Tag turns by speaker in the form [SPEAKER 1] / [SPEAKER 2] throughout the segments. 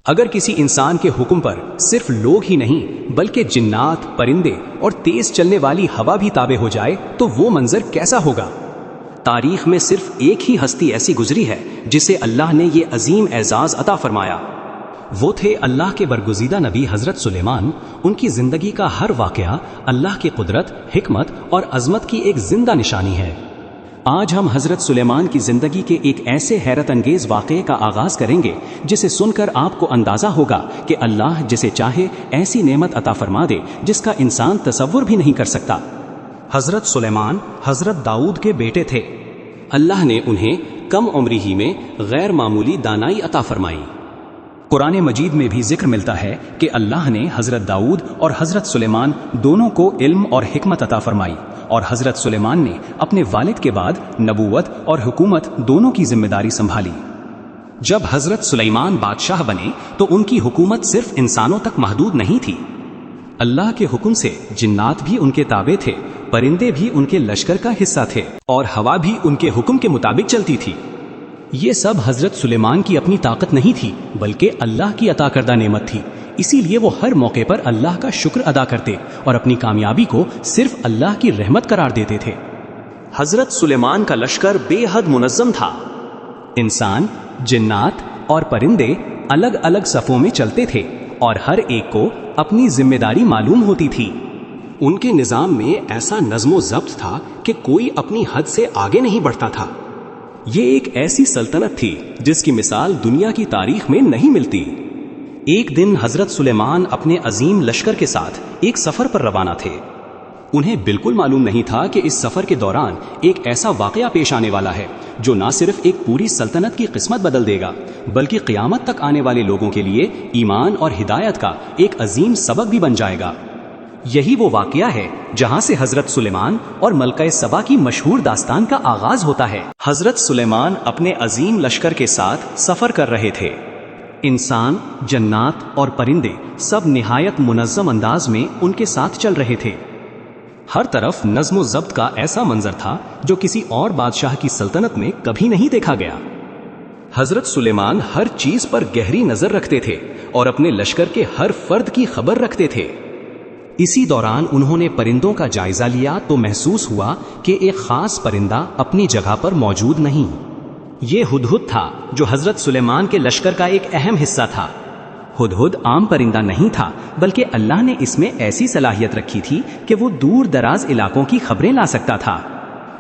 [SPEAKER 1] اگر کسی انسان کے حکم پر صرف لوگ ہی نہیں بلکہ جنات، پرندے اور تیز چلنے والی ہوا بھی تابع ہو جائے تو وہ منظر کیسا ہوگا؟ تاریخ میں صرف ایک ہی ہستی ایسی گزری ہے جسے اللہ نے یہ عظیم اعزاز عطا فرمایا۔ وہ تھے اللہ کے برگزیدہ نبی حضرت سلیمان۔ ان کی زندگی کا ہر واقعہ اللہ کی قدرت، حکمت اور عظمت کی ایک زندہ نشانی ہے۔ آج ہم حضرت سلیمان کی زندگی کے ایک ایسے حیرت انگیز واقعے کا آغاز کریں گے جسے سن کر آپ کو اندازہ ہوگا کہ اللہ جسے چاہے ایسی نعمت عطا فرما دے جس کا انسان تصور بھی نہیں کر سکتا۔ حضرت سلیمان حضرت داؤد کے بیٹے تھے۔ اللہ نے انہیں کم عمری ہی میں غیر معمولی دانائی عطا فرمائی۔ قرآن مجید میں بھی ذکر ملتا ہے کہ اللہ نے حضرت داؤد اور حضرت سلیمان دونوں کو علم اور حکمت عطا فرمائی، اور حضرت سلیمان نے اپنے والد کے بعد نبوت اور حکومت دونوں کی ذمہ داری سنبھالی۔ جب حضرت سلیمان بادشاہ بنے تو ان کی حکومت صرف انسانوں تک محدود نہیں تھی۔ اللہ کے حکم سے جنات بھی ان کے تابع تھے، پرندے بھی ان کے لشکر کا حصہ تھے، اور ہوا بھی ان کے حکم کے مطابق چلتی تھی۔ یہ سب حضرت سلیمان کی اپنی طاقت نہیں تھی بلکہ اللہ کی عطا کردہ نعمت تھی۔ اسی لیے وہ ہر موقع پر اللہ کا شکر ادا کرتے اور اپنی کامیابی کو صرف اللہ کی رحمت قرار دیتے تھے۔ حضرت سلیمان کا لشکر بے حد منظم تھا۔ انسان، جنات اور پرندے الگ الگ صفوں میں چلتے تھے اور ہر ایک کو اپنی ذمہ داری معلوم ہوتی تھی۔ ان کے نظام میں ایسا نظم و ضبط تھا کہ کوئی اپنی حد سے آگے نہیں بڑھتا تھا۔ یہ ایک ایسی سلطنت تھی جس کی مثال دنیا کی تاریخ میں نہیں ملتی۔ ایک دن حضرت سلیمان اپنے عظیم لشکر کے ساتھ ایک سفر پر روانہ تھے۔ انہیں بالکل معلوم نہیں تھا کہ اس سفر کے دوران ایک ایسا واقعہ پیش آنے والا ہے جو نہ صرف ایک پوری سلطنت کی قسمت بدل دے گا بلکہ قیامت تک آنے والے لوگوں کے لیے ایمان اور ہدایت کا ایک عظیم سبق بھی بن جائے گا۔ یہی وہ واقعہ ہے جہاں سے حضرت سلیمان اور ملکہ سبا کی مشہور داستان کا آغاز ہوتا ہے۔ حضرت سلیمان اپنے عظیم لشکر کے ساتھ سفر کر رہے تھے۔ انسان، جنات اور پرندے سب نہایت منظم انداز میں ان کے ساتھ چل رہے تھے۔ ہر طرف نظم و ضبط کا ایسا منظر تھا جو کسی اور بادشاہ کی سلطنت میں کبھی نہیں دیکھا گیا۔ حضرت سلیمان ہر چیز پر گہری نظر رکھتے تھے اور اپنے لشکر کے ہر فرد کی خبر رکھتے تھے۔ اسی دوران انہوں نے پرندوں کا جائزہ لیا تو محسوس ہوا کہ ایک خاص پرندہ اپنی جگہ پر موجود نہیں۔ یہ ہدہد تھا جو حضرت سلیمان کے لشکر کا ایک اہم حصہ تھا۔ ہدہد عام پرندہ نہیں تھا بلکہ اللہ نے اس میں ایسی صلاحیت رکھی تھی کہ وہ دور دراز علاقوں کی خبریں لا سکتا تھا۔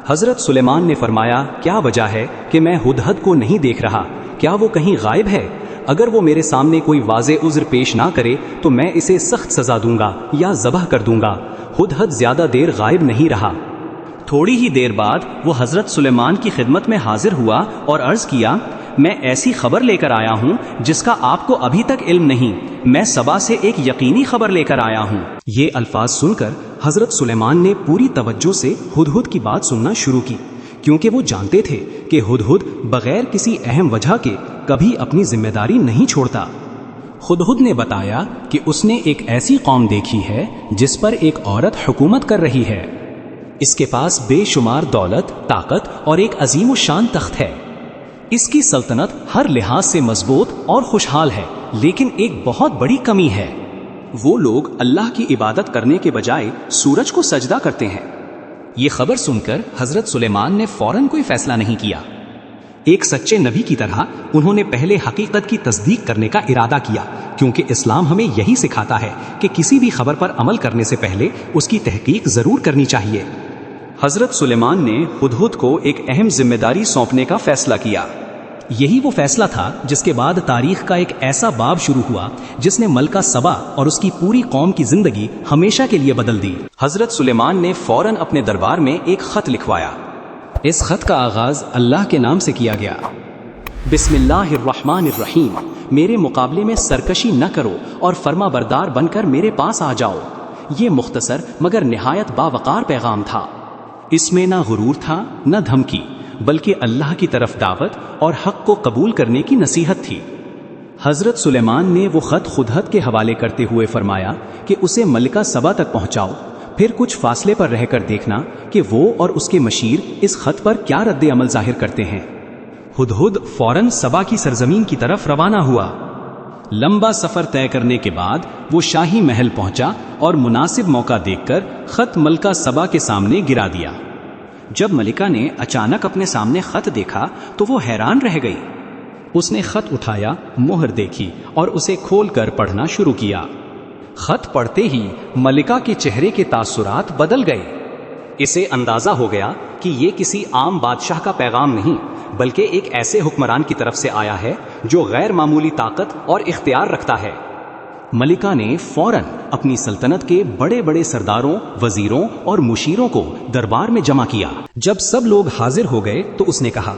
[SPEAKER 1] حضرت سلیمان نے فرمایا، کیا وجہ ہے کہ میں ہدہد کو نہیں دیکھ رہا؟ کیا وہ کہیں غائب ہے؟ اگر وہ میرے سامنے کوئی واضح عذر پیش نہ کرے تو میں اسے سخت سزا دوں گا یا ذبح کر دوں گا۔ ہدہد زیادہ دیر غائب نہیں رہا۔ تھوڑی ہی دیر بعد وہ حضرت سلیمان کی خدمت میں حاضر ہوا اور عرض کیا، میں ایسی خبر لے کر آیا ہوں جس کا آپ کو ابھی تک علم نہیں۔ میں سبا سے ایک یقینی خبر لے کر آیا ہوں۔ یہ الفاظ سن کر حضرت سلیمان نے پوری توجہ سے ہدہد کی بات سننا شروع کی، کیونکہ وہ جانتے تھے کہ ہدہد بغیر کسی اہم وجہ کے کبھی اپنی ذمہ داری نہیں چھوڑتا۔ ہدہد نے بتایا کہ اس نے ایک ایسی قوم دیکھی ہے جس پر ایک عورت حکومت کر رہی ہے۔ اس کے پاس بے شمار دولت، طاقت اور ایک عظیم الشان تخت ہے۔ اس کی سلطنت ہر لحاظ سے مضبوط اور خوشحال ہے، لیکن ایک بہت بڑی کمی ہے۔ وہ لوگ اللہ کی عبادت کرنے کے بجائے سورج کو سجدہ کرتے ہیں۔ یہ خبر سن کر حضرت سلیمان نے فوراً کوئی فیصلہ نہیں کیا۔ ایک سچے نبی کی طرح انہوں نے پہلے حقیقت کی تصدیق کرنے کا ارادہ کیا، کیونکہ اسلام ہمیں یہی سکھاتا ہے کہ کسی بھی خبر پر عمل کرنے سے پہلے اس کی تحقیق ضرور کرنی چاہیے۔ حضرت سلیمان نے ہدہد کو ایک اہم ذمہ داری سونپنے کا فیصلہ کیا۔ یہی وہ فیصلہ تھا جس کے بعد تاریخ کا ایک ایسا باب شروع ہوا جس نے ملکہ سبا اور اس کی پوری قوم کی زندگی ہمیشہ کے لیے بدل دی۔ حضرت سلیمان نے فوراً اپنے دربار میں ایک خط لکھوایا۔ اس خط کا آغاز اللہ کے نام سے کیا گیا۔ بسم اللہ الرحمن الرحیم، میرے مقابلے میں سرکشی نہ کرو اور فرما بردار بن کر میرے پاس آ جاؤ۔ یہ مختصر مگر نہایت باوقار پیغام تھا۔ اس میں نہ غرور تھا نہ دھمکی، بلکہ اللہ کی طرف دعوت اور حق کو قبول کرنے کی نصیحت تھی۔ حضرت سلیمان نے وہ خط ہدہد کے حوالے کرتے ہوئے فرمایا کہ اسے ملکہ سبا تک پہنچاؤ، پھر کچھ فاصلے پر رہ کر دیکھنا کہ وہ اور اس کے مشیر اس خط پر کیا رد عمل ظاہر کرتے ہیں۔ ہدہد فوراً سبا کی سرزمین کی طرف روانہ ہوا۔ لمبا سفر طے کرنے کے بعد وہ شاہی محل پہنچا اور مناسب موقع دیکھ کر خط ملکہ سبا کے سامنے گرا دیا۔ جب ملکہ نے اچانک اپنے سامنے خط دیکھا تو وہ حیران رہ گئی۔ اس نے خط اٹھایا، مہر دیکھی اور اسے کھول کر پڑھنا شروع کیا۔ خط پڑھتے ہی ملکہ کے چہرے کے تاثرات بدل گئے۔ اسے اندازہ ہو گیا کہ یہ کسی عام بادشاہ کا پیغام نہیں بلکہ ایک ایسے حکمران کی طرف سے آیا ہے جو غیر معمولی طاقت اور اختیار رکھتا ہے۔ ملکہ نے فوراً اپنی سلطنت کے بڑے بڑے سرداروں، وزیروں اور مشیروں کو دربار میں جمع کیا۔ جب سب لوگ حاضر ہو گئے تو اس نے کہا،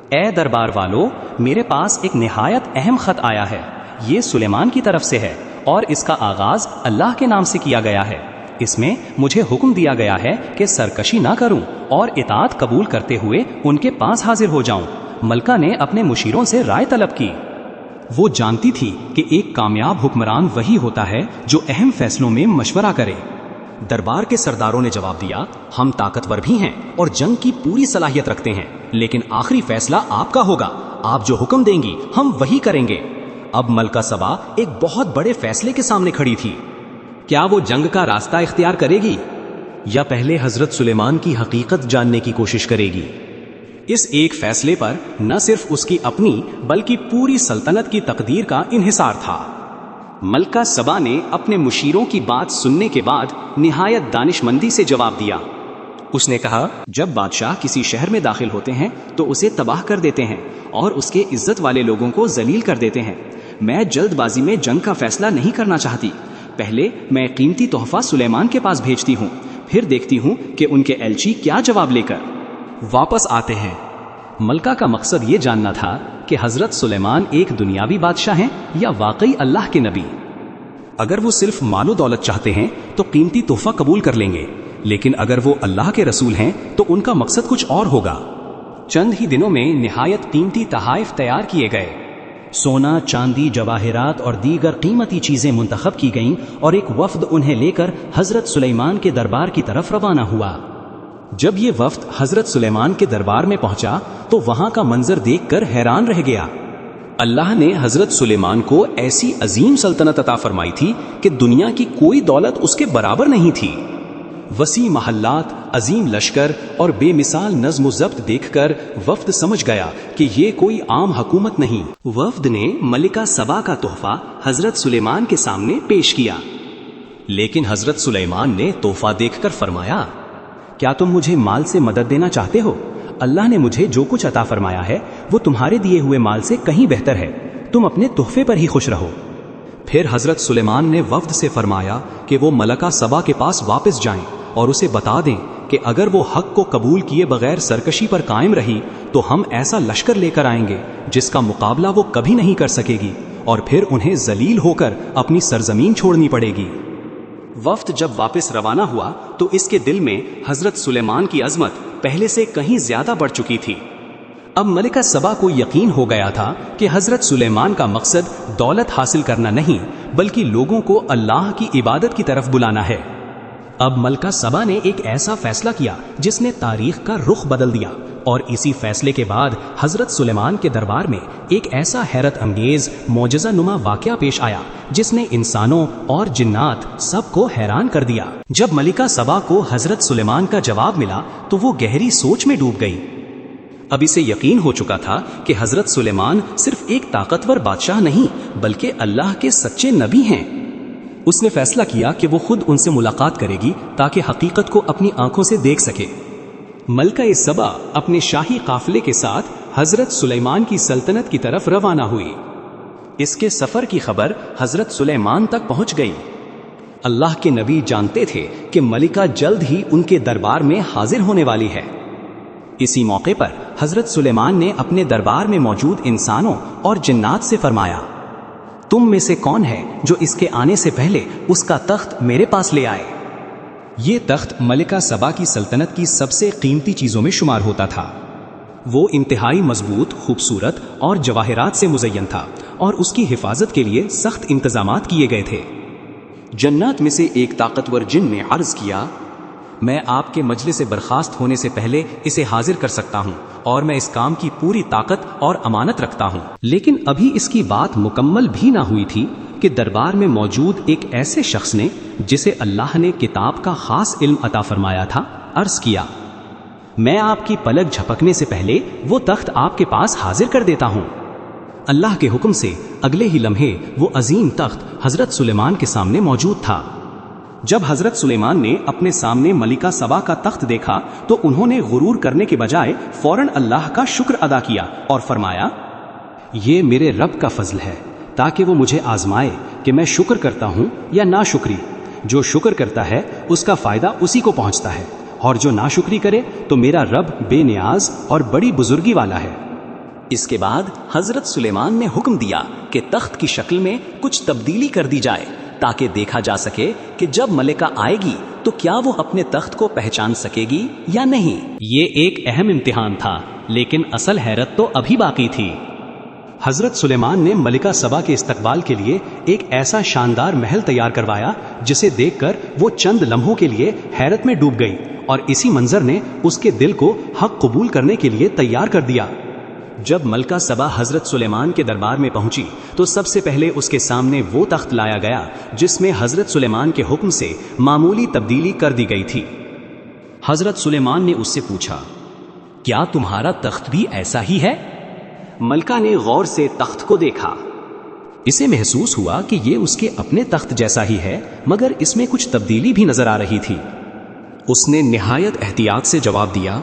[SPEAKER 1] اے دربار والو، میرے پاس ایک نہایت اہم خط آیا ہے۔ یہ سلیمان کی طرف سے ہے اور اس کا آغاز اللہ کے نام سے کیا گیا ہے۔ اس میں مجھے حکم دیا گیا ہے کہ سرکشی نہ کروں اور اطاعت قبول کرتے ہوئے ان کے پاس حاضر ہو جاؤں۔ ملکہ نے اپنے مشیروں سے رائے طلب کی۔ وہ جانتی تھی کہ ایک کامیاب حکمران وہی ہوتا ہے جو اہم فیصلوں میں مشورہ کرے۔ دربار کے سرداروں نے جواب دیا، ہم طاقتور بھی ہیں اور جنگ کی پوری صلاحیت رکھتے ہیں، لیکن آخری فیصلہ آپ کا ہوگا۔ آپ جو حکم دیں گی ہم وہی کریں گے۔ اب ملکہ سبا ایک بہت بڑے فیصلے کے سامنے کھڑی تھی۔ کیا وہ جنگ کا راستہ اختیار کرے گی یا پہلے حضرت سلیمان کی حقیقت جاننے کی کوشش کرے گی؟ اس ایک فیصلے پر نہ صرف اس کی اپنی بلکہ پوری سلطنت کی تقدیر کا انحصار تھا۔ ملکہ سبا نے اپنے مشیروں کی بات سننے کے بعد نہایت دانش مندی سے جواب دیا۔ اس نے کہا، جب بادشاہ کسی شہر میں داخل ہوتے ہیں تو اسے تباہ کر دیتے ہیں اور اس کے عزت والے لوگوں کو ذلیل کر دیتے ہیں۔ میں جلد بازی میں جنگ کا فیصلہ نہیں کرنا چاہتی۔ پہلے میں قیمتی تحفہ سلیمان کے پاس بھیجتی ہوں، پھر دیکھتی ہوں کہ ان کے ایلچی کیا جواب لے کر واپس آتے ہیں۔ ملکہ کا مقصد یہ جاننا تھا کہ حضرت سلیمان ایک دنیاوی بادشاہ ہیں یا واقعی اللہ کے نبی۔ اگر وہ صرف مال و دولت چاہتے ہیں تو قیمتی تحفہ قبول کر لیں گے، لیکن اگر وہ اللہ کے رسول ہیں تو ان کا مقصد کچھ اور ہوگا۔ چند ہی دنوں میں نہایت قیمتی تحائف تیار کیے گئے۔ سونا، چاندی، جواہرات اور دیگر قیمتی چیزیں منتخب کی گئیں اور ایک وفد انہیں لے کر حضرت سلیمان کے دربار کی طرف روانہ ہوا۔ جب یہ وفد حضرت سلیمان کے دربار میں پہنچا تو وہاں کا منظر دیکھ کر حیران رہ گیا۔ اللہ نے حضرت سلیمان کو ایسی عظیم سلطنت عطا فرمائی تھی کہ دنیا کی کوئی دولت اس کے برابر نہیں تھی۔ وسیع محلات، عظیم لشکر اور بے مثال نظم و ضبط دیکھ کر وفد سمجھ گیا کہ یہ کوئی عام حکومت نہیں۔ وفد نے ملکہ سبا کا تحفہ حضرت سلیمان کے سامنے پیش کیا، لیکن حضرت سلیمان نے تحفہ دیکھ کر فرمایا، کیا تم مجھے مال سے مدد دینا چاہتے ہو؟ اللہ نے مجھے جو کچھ عطا فرمایا ہے وہ تمہارے دیے ہوئے مال سے کہیں بہتر ہے، تم اپنے تحفے پر ہی خوش رہو۔ پھر حضرت سلیمان نے وفد سے فرمایا کہ وہ ملکہ سبا کے پاس واپس جائیں اور اسے بتا دیں کہ اگر وہ حق کو قبول کیے بغیر سرکشی پر قائم رہی تو ہم ایسا لشکر لے کر آئیں گے جس کا مقابلہ وہ کبھی نہیں کر سکے گی، اور پھر انہیں ذلیل ہو کر اپنی سرزمین چھوڑنی پڑے گی۔ وفد جب واپس روانہ ہوا تو اس کے دل میں حضرت سلیمان کی عظمت پہلے سے کہیں زیادہ بڑھ چکی تھی۔ اب ملکہ سبا کو یقین ہو گیا تھا کہ حضرت سلیمان کا مقصد دولت حاصل کرنا نہیں بلکہ لوگوں کو اللہ کی عبادت کی طرف بلانا ہے۔ اب ملکہ سبا نے ایک ایسا فیصلہ کیا جس نے تاریخ کا رخ بدل دیا، اور اسی فیصلے کے بعد حضرت سلیمان کے دربار میں ایک ایسا حیرت انگیز معجزہ نما واقعہ پیش آیا جس نے انسانوں اور جنات سب کو حیران کر دیا۔ جب ملکہ سبا کو حضرت سلیمان کا جواب ملا تو وہ گہری سوچ میں ڈوب گئی۔ اب اسے یقین ہو چکا تھا کہ حضرت سلیمان صرف ایک طاقتور بادشاہ نہیں بلکہ اللہ کے سچے نبی ہیں۔ اس نے فیصلہ کیا کہ وہ خود ان سے ملاقات کرے گی تاکہ حقیقت کو اپنی آنکھوں سے دیکھ سکے۔ ملکہ سبا اپنے شاہی قافلے کے ساتھ حضرت سلیمان کی سلطنت کی طرف روانہ ہوئی۔ اس کے سفر کی خبر حضرت سلیمان تک پہنچ گئی۔ اللہ کے نبی جانتے تھے کہ ملکہ جلد ہی ان کے دربار میں حاضر ہونے والی ہے۔ اسی موقع پر حضرت سلیمان نے اپنے دربار میں موجود انسانوں اور جنات سے فرمایا، تم میں سے کون ہے جو اس کے آنے سے پہلے اس کا تخت میرے پاس لے آئے؟ یہ تخت ملکہ سبا کی سلطنت کی سب سے قیمتی چیزوں میں شمار ہوتا تھا۔ وہ انتہائی مضبوط، خوبصورت اور جواہرات سے مزین تھا، اور اس کی حفاظت کے لیے سخت انتظامات کیے گئے تھے۔ جنات میں سے ایک طاقتور جن نے عرض کیا، میں آپ کے مجلس سے برخاست ہونے سے پہلے اسے حاضر کر سکتا ہوں اور میں اس کام کی پوری طاقت اور امانت رکھتا ہوں۔ لیکن ابھی اس کی بات مکمل بھی نہ ہوئی تھی کہ دربار میں موجود ایک ایسے شخص نے جسے اللہ نے کتاب کا خاص علم عطا فرمایا تھا عرض کیا، میں آپ کی پلک جھپکنے سے پہلے وہ تخت آپ کے پاس حاضر کر دیتا ہوں۔ اللہ کے حکم سے اگلے ہی لمحے وہ عظیم تخت حضرت سلیمان کے سامنے موجود تھا۔ جب حضرت سلیمان نے اپنے سامنے ملکہ سبا کا تخت دیکھا تو انہوں نے غرور کرنے کے بجائے فوراً اللہ کا شکر ادا کیا اور فرمایا، یہ میرے رب کا فضل ہے تاکہ وہ مجھے آزمائے کہ میں شکر کرتا ہوں یا ناشکری۔ جو شکر کرتا ہے اس کا فائدہ اسی کو پہنچتا ہے، اور جو ناشکری کرے تو میرا رب بے نیاز اور بڑی بزرگی والا ہے۔ اس کے بعد حضرت سلیمان نے حکم دیا کہ تخت کی شکل میں کچھ تبدیلی کر دی جائے تاکہ دیکھا جا سکے کہ جب ملکہ آئے گی تو کیا وہ اپنے تخت کو پہچان سکے گی یا نہیں۔ یہ ایک اہم امتحان تھا، لیکن اصل حیرت تو ابھی باقی تھی۔ حضرت سلیمان نے ملکہ سبا کے استقبال کے لیے ایک ایسا شاندار محل تیار کروایا جسے دیکھ کر وہ چند لمحوں کے لیے حیرت میں ڈوب گئی، اور اسی منظر نے اس کے دل کو حق قبول کرنے کے لیے تیار کر دیا۔ جب ملکہ سبا حضرت سلیمان کے دربار میں پہنچی تو سب سے پہلے اس کے سامنے وہ تخت لایا گیا جس میں حضرت سلیمان کے حکم سے معمولی تبدیلی کر دی گئی تھی۔ حضرت سلیمان نے اس سے پوچھا، کیا تمہارا تخت بھی ایسا ہی ہے؟ ملکہ نے غور سے تخت کو دیکھا۔ اسے محسوس ہوا کہ یہ اس کے اپنے تخت جیسا ہی ہے، مگر اس میں کچھ تبدیلی بھی نظر آ رہی تھی۔ اس نے نہایت احتیاط سے جواب دیا،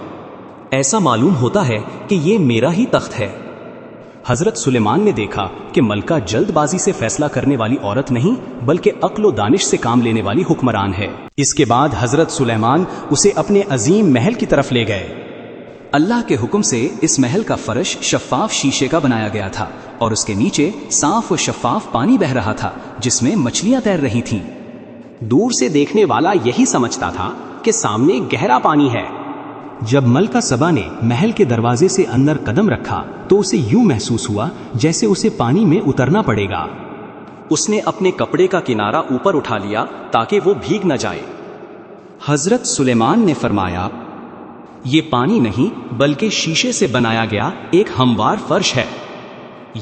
[SPEAKER 1] ایسا معلوم ہوتا ہے کہ یہ میرا ہی تخت ہے۔ حضرت سلیمان نے دیکھا کہ ملکہ جلد بازی سے فیصلہ کرنے والی عورت نہیں بلکہ عقل و دانش سے کام لینے والی حکمران ہے۔ اس کے بعد حضرت سلیمان اسے اپنے عظیم محل کی طرف لے گئے۔ اللہ کے حکم سے اس محل کا فرش شفاف شیشے کا بنایا گیا تھا اور اس کے نیچے صاف و شفاف پانی بہہ رہا تھا جس میں مچھلیاں تیر رہی تھیں۔ دور سے دیکھنے والا یہی سمجھتا تھا کہ سامنے گہرا پانی ہے۔ جب ملکہ سبا نے محل کے دروازے سے اندر قدم رکھا تو اسے یوں محسوس ہوا جیسے اسے پانی میں اترنا پڑے گا۔ اس نے اپنے کپڑے کا کنارہ اوپر اٹھا لیا تاکہ وہ بھیگ نہ جائے۔ حضرت سلیمان نے فرمایا، یہ پانی نہیں بلکہ شیشے سے بنایا گیا ایک ہموار فرش ہے۔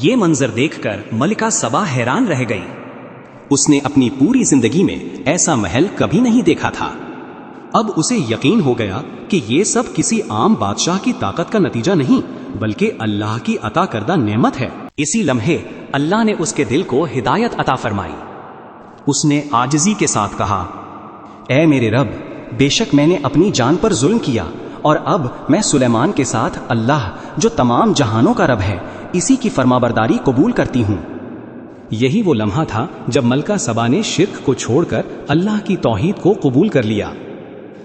[SPEAKER 1] یہ منظر دیکھ کر ملکہ سبا حیران رہ گئی۔ اس نے اپنی پوری زندگی میں ایسا محل کبھی نہیں دیکھا تھا۔ اب اسے یقین ہو گیا کہ یہ سب کسی عام بادشاہ کی طاقت کا نتیجہ نہیں بلکہ اللہ کی عطا کردہ نعمت ہے۔ اسی لمحے اللہ نے اس کے دل کو ہدایت عطا فرمائی۔ اس نے عاجزی کے ساتھ کہا، اے میرے رب، بے شک میں نے اپنی جان پر ظلم کیا اور اب میں سلیمان کے ساتھ اللہ جو تمام جہانوں کا رب ہے اسی کی فرمانبرداری قبول کرتی ہوں۔ یہی وہ لمحہ تھا جب ملکہ سبا نے شرک کو چھوڑ کر اللہ کی توحید کو قبول کر لیا۔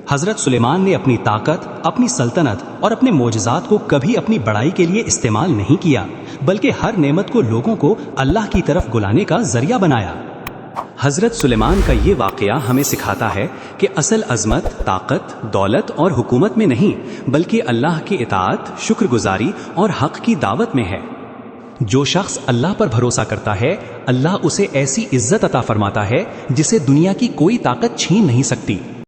[SPEAKER 1] حضرت سلیمان نے اپنی طاقت، اپنی سلطنت اور اپنے معجزات کو کبھی اپنی بڑائی کے لیے استعمال نہیں کیا بلکہ ہر نعمت کو لوگوں کو اللہ کی طرف بلانے کا ذریعہ بنایا۔ حضرت سلیمان کا یہ واقعہ ہمیں سکھاتا ہے کہ اصل عظمت، طاقت، دولت اور حکومت میں نہیں بلکہ اللہ کی اطاعت، شکر گزاری اور حق کی دعوت میں ہے۔ جو شخص اللہ پر بھروسہ کرتا ہے اللہ اسے ایسی عزت عطا فرماتا ہے جسے دنیا کی کوئی طاقت چھین نہیں سکتی۔